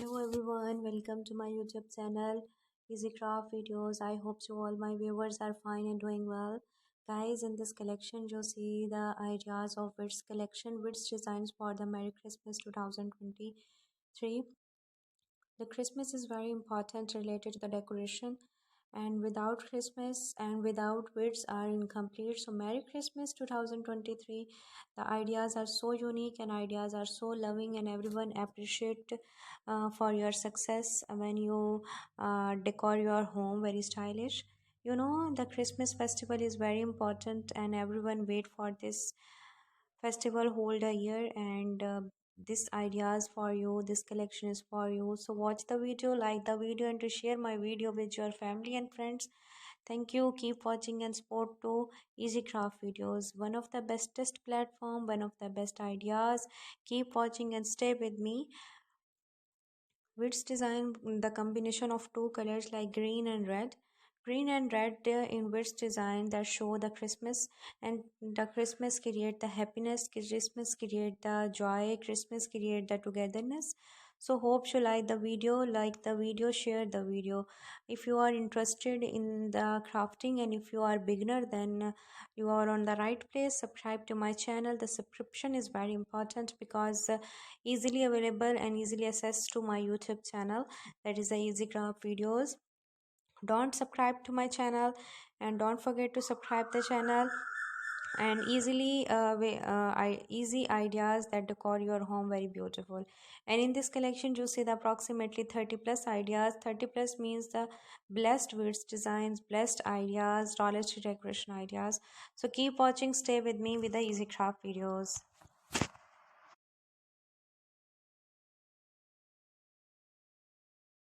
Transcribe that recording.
Hello everyone, welcome to my YouTube channel Easy Craft Videos. I hope so all my viewers are fine and doing well. Guys, in this collection you see the ideas of Wreaths collection, Wreaths designs for the Merry Christmas 2023. The Christmas is very important related to the decoration, and without Christmas and without Wreaths are incomplete. So Merry Christmas 2023. The ideas are so unique and ideas are so loving, and everyone appreciate for your success when you decor your home very stylish. You know, the Christmas festival is very important and everyone wait for this festival hold a year, and this ideas for you, this collection is for you. So watch the video, like the video, and to share my video with your family and friends. Thank you, keep watching and support to Easy Craft Videos, one of the bestest platform, one of the best ideas. Keep watching and stay with me. Which design the combination of two colors like green and red. Green and red in which design that show the Christmas, and the Christmas create the happiness, Christmas create the joy, Christmas create the togetherness. So hope you like the video, share the video. If you are interested in the crafting and if you are beginner, then you are on the right place. Subscribe to my channel. The subscription is very important because easily available and easily access to my YouTube channel, that is the Easy Craft Videos. Don't subscribe to my channel and don't forget to subscribe the channel, and easy ideas that decor your home very beautiful. And in this collection you see the approximately 30 plus ideas. 30 plus means the blessed words designs, blessed ideas, knowledge decoration ideas. So keep watching, stay with me with the Easy Craft Videos.